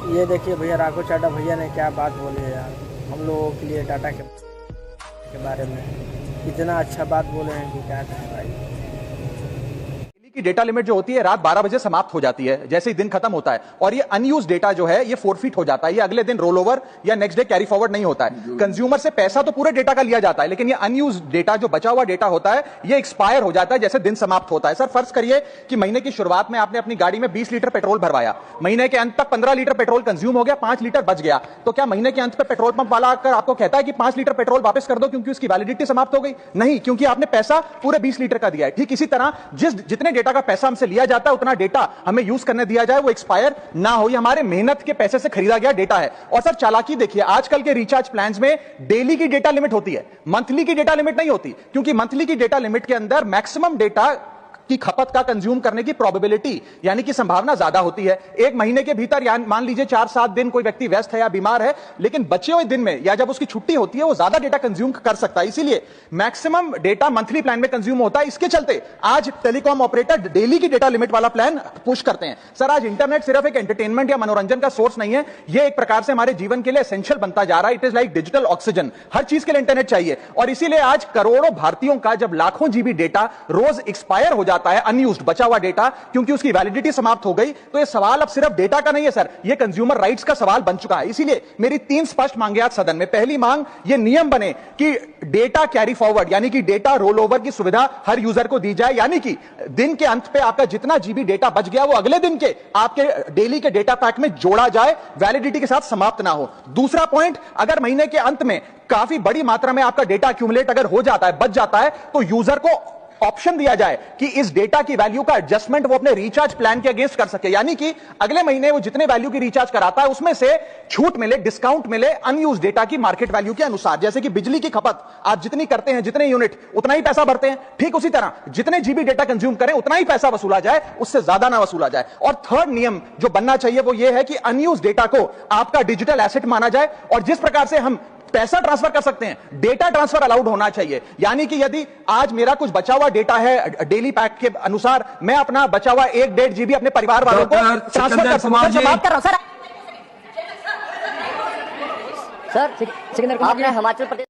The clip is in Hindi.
ये देखिए भैया, राघव चाड्डा भैया ने क्या बात बोली है यार हम लोगों के लिए डाटा के बारे में। इतना अच्छा बात बोले हैं कि क्या कहें भाई। की डेटा लिमिट जो होती है रात 12 बजे समाप्त हो जाती है जैसे ही दिन खत्म होता है, और ये अनयूज डेटा जो है ये फोरफिट हो जाता है, ये अगले दिन रोल ओवर या नेक्स्ट डे कैरी फॉरवर्ड नहीं होता है। कंज्यूमर से पैसा तो पूरे डेटा का लिया जाता है, लेकिन ये अनयूज डेटा जो बचा हुआ डेटा होता है ये एक्सपायर हो जाता है जैसे दिन समाप्त होता है। सर फर्ज करिए कि महीने की शुरुआत में आपने अपनी गाड़ी में 20 लीटर पेट्रोल भरवाया, महीने के अंत तक 15 लीटर पेट्रोल कंज्यूम हो गया, 5 लीटर बच गया, तो क्या महीने के अंत पे पेट्रोल पंप वाला आकर आपको कहता है कि 5 लीटर पेट्रोल वापस कर दो क्योंकि उसकी वैलिडिटी समाप्त हो गई? नहीं, क्योंकि आपने पैसा पूरे 20 लीटर का दिया है। ठीक इसी तरह जितने डेटा का पैसा हमसे लिया जाता है उतना डेटा हमें यूज करने दिया जाए, वो एक्सपायर ना हो। ये हमारे मेहनत के पैसे से खरीदा गया डेटा है। और सर चालाकी देखिए, आजकल के रिचार्ज प्लान्स में डेली की डेटा लिमिट होती है, मंथली की डेटा लिमिट नहीं होती, क्योंकि मंथली की डेटा लिमिट के अंदर मैक्सिमम डेटा की खपत का कंज्यूम करने की प्रोबेबिलिटी यानी कि संभावना ज्यादा होती है। एक महीने के भीतर या मान लीजिए 4-7 दिन कोई व्यक्ति व्यस्त है या बीमार है, लेकिन बचे हुए दिन में या जब उसकी छुट्टी होती है वो ज्यादा डेटा कंज्यूम कर सकता है, इसीलिए मैक्सिमम डेटा मंथली प्लान में कंज्यूम होता है। इसके चलते आज टेलीकॉम ऑपरेटर डेली की डेटा लिमिट वाला प्लान पुश करते हैं। सर आज इंटरनेट सिर्फ एक एंटरटेनमेंट या मनोरंजन का सोर्स नहीं है, ये एक प्रकार से हमारे जीवन के लिए एसेंशियल बनता जा रहा है। It is like digital oxygen, हर चीज के लिए इंटरनेट चाहिए, और इसीलिए आज करोड़ों भारतीयों का जब लाखों जीबी डेटा रोज एक्सपायर हो जाता है, अनयूज्ड बचा हुआ डेटा, क्योंकि उसकी वैलिडिटी समाप्त हो गई, तो ये सवाल अब सिर्फ डेटा का नहीं है सर, ये कंज्यूमर राइट्स का सवाल बन चुका है। इसीलिए मेरी 3 स्पष्ट मांगे आज सदन में। पहली मांग, ये नियम बने कि डेटा कैरी फॉरवर्ड यानी कि डेटा रोल ओवर की सुविधा हर यूजर को दी जाए, यानी कि दिन के अंत पे आपका जितना जीबी डेटा बच गया वो अगले दिन के आपके डेली के डेटा पैक में जोड़ा जाए, वैलिडिटी के साथ समाप्त ना हो। दूसरा पॉइंट, अगर महीने के अंत में काफी बड़ी मात्रा में आपका डेटा एक्यूमुलेट अगर हो जाता है, बच जाता है, तो यूजर को ऑप्शन दिया जाए कि इस डेटा की वैल्यू का एडजस्टमेंट वो अपने रिचार्ज प्लान के अगेंस्ट कर सके, यानी कि अगले महीने वो जितने वैल्यू की रिचार्ज कराता है उसमें से छूट मिले, डिस्काउंट मिले अनयूज डेटा की मार्केट वैल्यू के अनुसार। जैसे कि बिजली की खपत आप जितनी करते हैं, जितने यूनिट, उतना ही पैसा भरते हैं, ठीक उसी तरह जितने जीबी डेटा कंज्यूम करें उतना ही पैसा वसूला जाए, उससे ज्यादा ना वसूला जाए। और थर्ड नियम जो बनना चाहिए वो ये है कि अनयूज डेटा को आपका डिजिटल एसेट माना जाए, और जिस प्रकार से हम पैसा ट्रांसफर कर सकते हैं, डेटा ट्रांसफर अलाउड होना चाहिए। यानी कि यदि आज मेरा कुछ बचा हुआ डेटा है डेली पैक के अनुसार, मैं अपना बचा हुआ 1-1.5 जीबी अपने परिवार वालों को ट्रांसफर कर सकता हूं। बात कर रहा हूं सर। सर सिकंदर कुमार, आपने हिमाचल प्रदेश